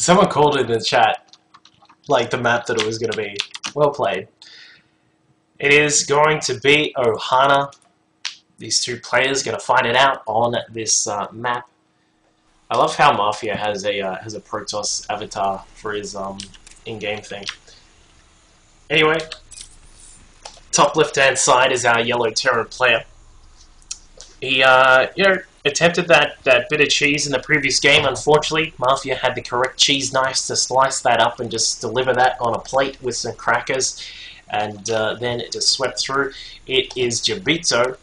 Someone called it in the chat, like the map that it was going to be. Well played. It is going to be Ohana. These two players going to fight it out on this map. I love how Mafia has a Protoss avatar for his in-game thing. Anyway, top left-hand side is our yellow Terran player. He attempted that bit of cheese in the previous game. Unfortunately, Mafia had the correct cheese knives to slice that up and just deliver that on a plate with some crackers, and then it just swept through. It is Jabito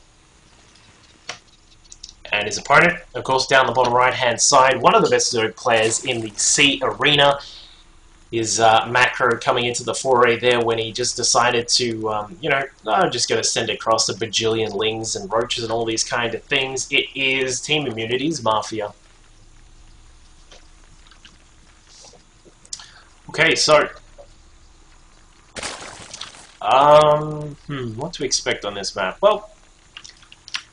and his opponent, of course, down the bottom right-hand side, one of the best Zerg players in the C arena. His macro coming into the foray there when he just decided to, I'm just going to send across a bajillion lings and roaches and all these kind of things. It is Team Immunity's Mafia. Okay, so what to expect on this map? Well,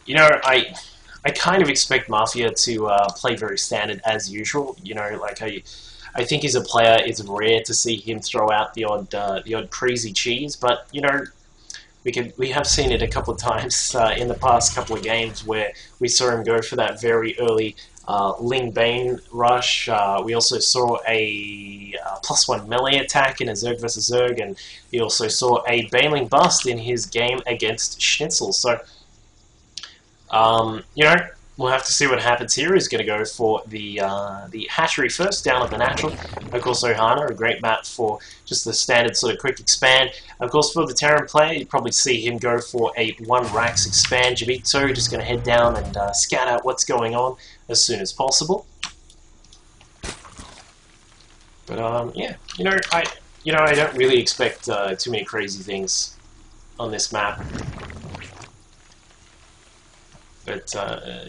I kind of expect Mafia to play very standard as usual. I think as a player, it's rare to see him throw out the odd crazy cheese, but we have seen it a couple of times in the past couple of games where we saw him go for that very early Ling Bane rush. We also saw a +1 melee attack in a Zerg vs Zerg, and we also saw a Baneling bust in his game against Schnitzel. So, we'll have to see what happens here. He's going to go for the hatchery first, down at the natural. Of course, Ohana, a great map for just the standard sort of quick expand. Of course, for the Terran player, you'd probably see him go for a 1 Rax expand. Jabito just going to head down and scout out what's going on as soon as possible. But yeah, I don't really expect too many crazy things on this map. But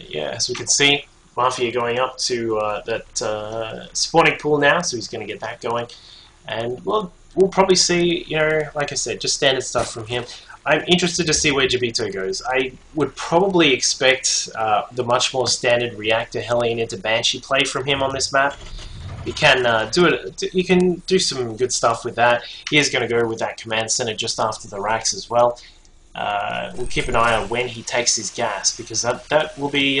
yeah, as we can see, Mafia going up to that spawning pool now, so he's going to get that going. And we'll probably see, like I said, just standard stuff from him. I'm interested to see where Jabito goes. I would probably expect the much more standard Reactor Hellion into Banshee play from him on this map. You can you can do some good stuff with that. He is going to go with that command center just after the racks as well. We'll keep an eye on when he takes his gas, because that will be,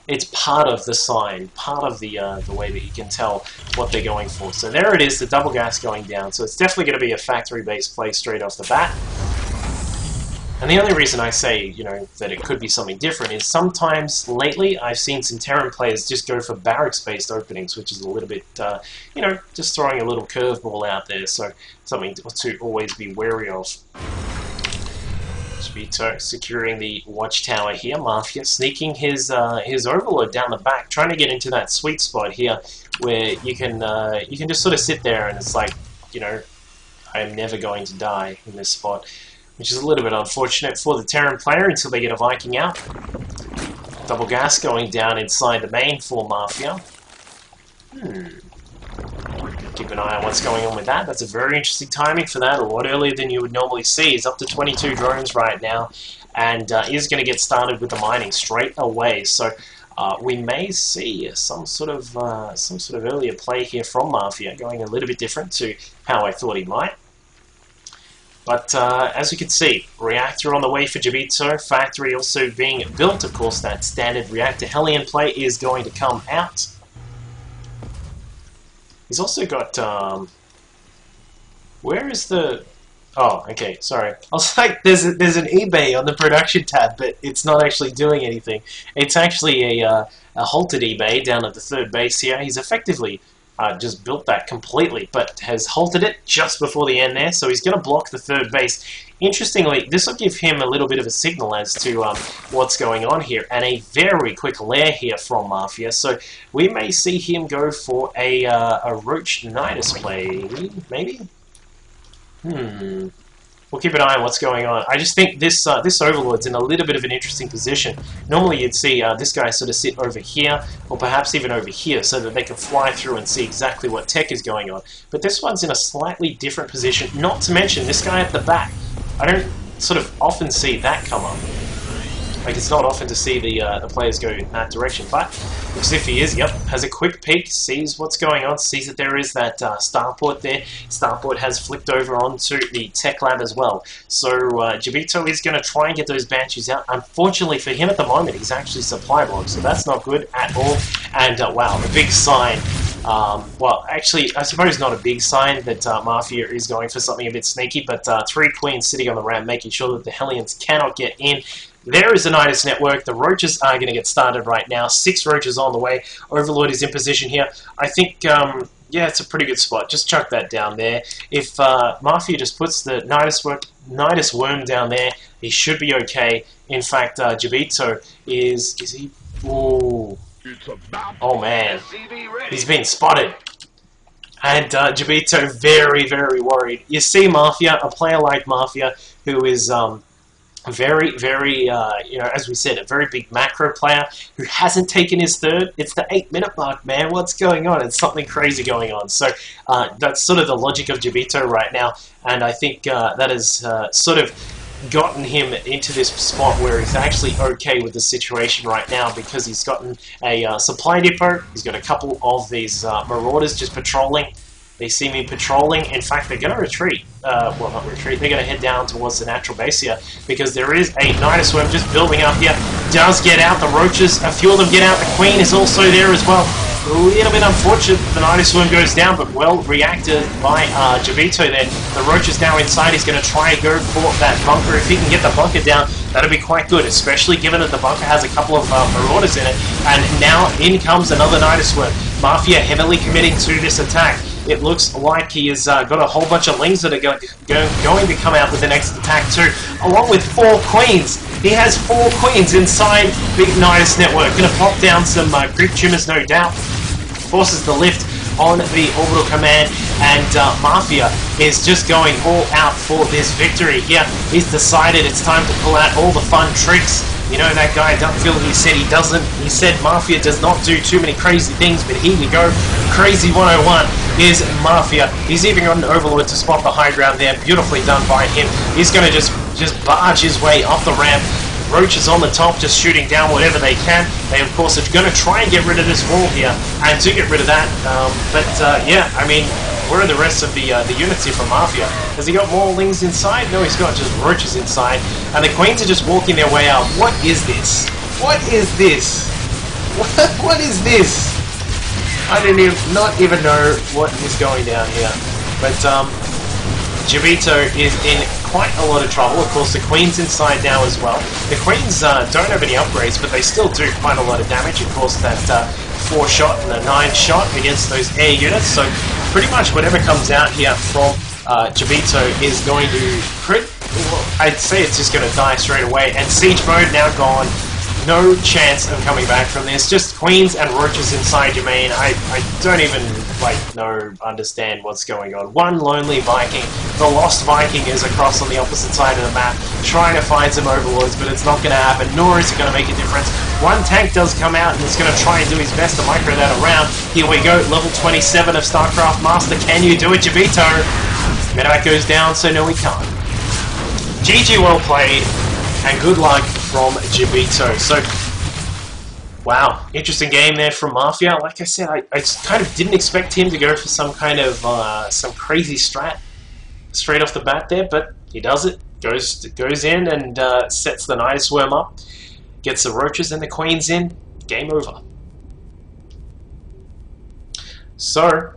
it's part of the sign, part of the way that you can tell what they're going for. So there it is, the double gas going down. So it's definitely going to be a factory-based play straight off the bat. And the only reason I say, that it could be something different is sometimes lately I've seen some Terran players just go for barracks-based openings, which is a little bit, just throwing a little curveball out there. So something to always be wary of. Jabito securing the watchtower here. Mafia sneaking his overlord down the back, trying to get into that sweet spot here where you can just sort of sit there and it's like, I am never going to die in this spot, which is a little bit unfortunate for the Terran player until they get a Viking out. Double gas going down inside the main for Mafia. Keep an eye on what's going on with that. That's a very interesting timing for that, a lot earlier than you would normally see. He's up to 22 drones right now, and is going to get started with the mining straight away. So we may see some sort of earlier play here from Mafia, going a little bit different to how I thought he might. But as you can see, Reactor on the way for Jabito, Factory also being built. Of course, that standard Reactor Hellion play is going to come out. He's also got, where is the, oh, okay, sorry. I was like, there's an eBay on the production tab, but it's not actually doing anything. It's actually a halted eBay down at the third base here. He's effectively just built that completely, but has halted it just before the end there, so he's going to block the third base. Interestingly, this will give him a little bit of a signal as to what's going on here, and a very quick lair here from Mafia, so we may see him go for a Roach Nidus play, maybe? We'll keep an eye on what's going on. I just think this Overlord's in a little bit of an interesting position. Normally you'd see this guy sort of sit over here, or perhaps even over here, so that they can fly through and see exactly what tech is going on. But this one's in a slightly different position, not to mention this guy at the back. I don't sort of often see that come up. Like, it's not often to see the players go in that direction, but looks as if he is. Yep, has a quick peek, sees what's going on, sees that there is that starport there. Starport has flipped over onto the tech lab as well. So Jabito is going to try and get those Banshees out. Unfortunately for him at the moment, he's actually supply blocked, so that's not good at all. And wow, a big sign. Well, actually, I suppose not a big sign that Mafia is going for something a bit sneaky, but 3 Queens sitting on the ramp, making sure that the Hellions cannot get in. There is the Nidus network. The Roaches are going to get started right now. 6 Roaches on the way. Overlord is in position here. I think, yeah, it's a pretty good spot. Just chuck that down there. If Mafia just puts the Nidus worm down there, he should be okay. In fact, Jabito is he... Ooh. Oh man, he's been spotted. And Jabito very, very worried. You see Mafia, a player like Mafia, who is very, very, you know, as we said, a very big macro player who hasn't taken his third. It's the 8-minute mark, man. What's going on? It's something crazy going on. So that's sort of the logic of Jabito right now. And I think that has sort of gotten him into this spot where he's actually okay with the situation right now, because he's gotten a supply depot. He's got a couple of these marauders just patrolling. They see me patrolling. In fact, they're going to retreat. Well, not retreat. They're going to head down towards the natural base here, because there is a Nidus worm just building up here. Does get out. The Roaches, a few of them get out. The Queen is also there as well. A little bit unfortunate the Nidus worm goes down, but well reacted by Jabito there. The Roach is now inside. He's going to try and go for that bunker. If he can get the bunker down, that'll be quite good, especially given that the bunker has a couple of marauders in it. And now in comes another Nidus worm. Mafia heavily committing to this attack. It looks like he has got a whole bunch of lings that are going to come out with the next attack too, along with 4 Queens. He has 4 Queens inside Big Nidus network. Going to pop down some creep tumors, no doubt. Forces the lift on the orbital command, and Mafia is just going all out for this victory here. He's decided it's time to pull out all the fun tricks. You know, that guy Duckfield, he said he doesn't. He said Mafia does not do too many crazy things, but here we go. Crazy 101 is Mafia. He's even got an Overlord to spot the high ground there. Beautifully done by him. He's going to just barge his way up the ramp. Roach is on the top, just shooting down whatever they can. They, of course, are going to try and get rid of this wall here, and to get rid of that. Yeah, I mean, where are the rest of the units here from Mafia? Has he got more lings inside? No, he's got just Roaches inside. And the Queens are just walking their way out. What is this? What is this? What is this? I not even know what is going down here. But Jabito is in quite a lot of trouble. Of course, the Queen's inside now as well. The Queens don't have any upgrades, but they still do quite a lot of damage. Of course, that 4-shot and a 9-shot against those air units. So pretty much whatever comes out here from Jabito is going to crit. I'd say it's just going to die straight away. And siege mode now gone. No chance of coming back from this. Just Queens and Roaches inside your main. I don't even understand what's going on. One lonely Viking. The lost Viking is across on the opposite side of the map, trying to find some Overlords, but it's not going to happen, nor is it going to make a difference. One tank does come out and is going to try and do his best to micro that around. Here we go, level 27 of StarCraft Master. Can you do it, Jabito? Medevac goes down, so no, he can't. GG, well played, and good luck from Jabito. So, wow, interesting game there from Mafia. Like I said, I kind of didn't expect him to go for some kind of some crazy strat straight off the bat there, but he does it. Goes in and sets the Nidus worm up, gets the Roaches and the Queens in. Game over. So,